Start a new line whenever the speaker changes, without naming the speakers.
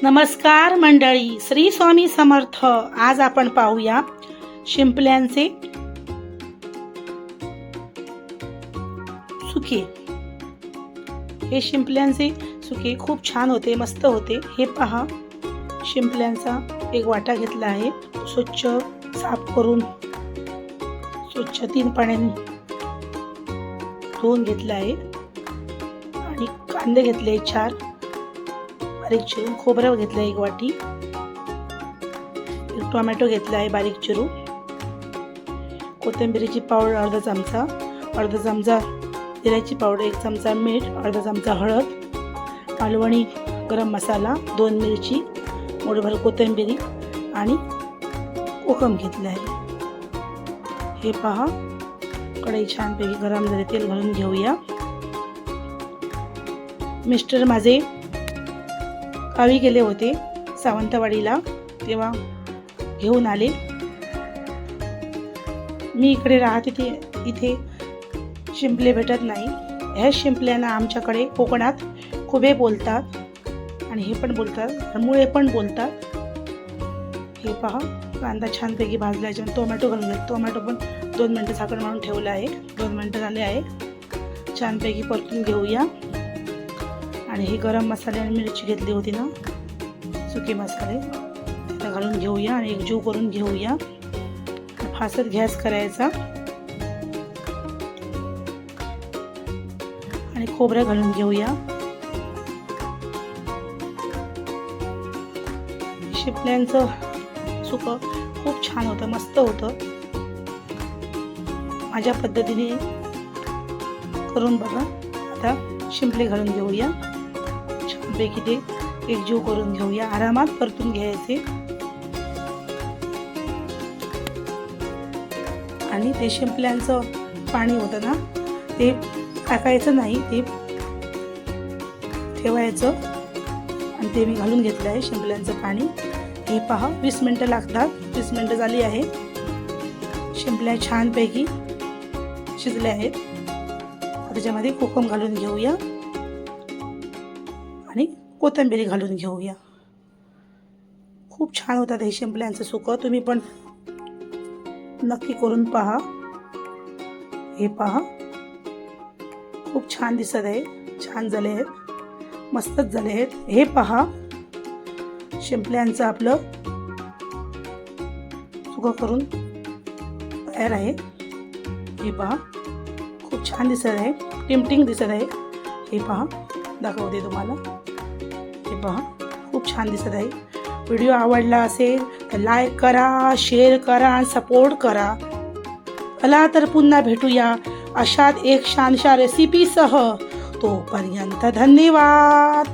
नमस्कार मंडळी, श्री स्वामी समर्थ. आज आपण पाहूया शिंपल्यांचे सुके. हे शिंपल्यांचे सुके खूप छान होते, मस्त होते. हे पहा, शिंपल्यांचा एक वाटा घेतला आहे, स्वच्छ साफ करून स्वच्छ 3 पाण्याने धुवून घेतला आहे. आणि कांदे घेतले 4 बारीक चिरून, खोबरं घेतलं 1 वाटी, एक टोमॅटो घेतला आहे बारीक चिरून, कोथिंबीरीची पावडर अर्धा चमचा जिऱ्याची पावडर, 1 चमचा मीठ, अर्धा चमचा हळद, मालवणी गरम मसाला, 2 मिरची, मोठभर कोथिंबीरी आणि कोकम घेतलं आहे. हे पहा, कढई छानपैकी गरम झाली, तेल घालून घेऊया. मिस्टर माझे गावी गेले होते सावंतवाडीला, तेव्हा घेऊन आले. मी इकडे राहते इथे शिंपले भेटत नाही. ह्या शिंपल्यांना आमच्याकडे कोकणात खुबे बोलतात आणि हे पण बोलतात, मुळे पण बोलतात. हे पहा, कांदा छानपैकी भाजल्याच्या टोमॅटो घालून घेतला. टोमॅटो पण 2 मिनटं झाकण मारून ठेवलं आहे. 2 मिनटं झाले आहे. छानपैकी परतून घेऊया. आणि ही गरम मसाले आणि मिरची घेतली होती ना, सुके मसाले, ते घालून घेऊया आणि एकजीव करून घेऊया. फासट गॅस करायचा आणि खोबरं घालून घेऊया. शिंपल्यांचं सुकं खूप छान होतं, मस्त होतं. माझ्या पद्धतीने करून बघा. आता शिंपले घालून घेऊया. छानपैकी ते एकजीव करून घेऊया. आरामात परतून घ्यायचे आणि ते शिंपल्यांचं पाणी होतं ना, ते टाकायचं नाही, ते ठेवायचं. आणि ते मी घालून घेतलं आहे शिंपल्यांचं पाणी. हे पहा, 20 मिनटं लागतात. 20 मिनटं झाली आहे. शिंपल्या छानपैकी शिजल्या आहेत. त्याच्यामध्ये कोकम घालून घेऊया आणि कोथिंबीर घालून घेऊया. खूप छान होतात हे शिंपल्यांचं सुकं. तुम्ही पण नक्की करून पहा. हे पहा, खूप छान दिसत आहे, छान झाले आहेत, मस्तच झाले आहेत. हे पहा, शिंपल्यांचं आपलं सुकं करून तयार आहे. हे पहा, खूप छान दिसत आहे, टिमटिंग दिसत आहे. हे पहा, दाखवते तुम्हाला. हे पहा, खूप छान दिसत आहे. व्हिडिओ आवडला असेल तर लाईक करा, शेअर करा आणि सपोर्ट करा. चला तर पुन्हा भेटूया अशात एक छानशा रेसिपीसह. तोपर्यंत धन्यवाद.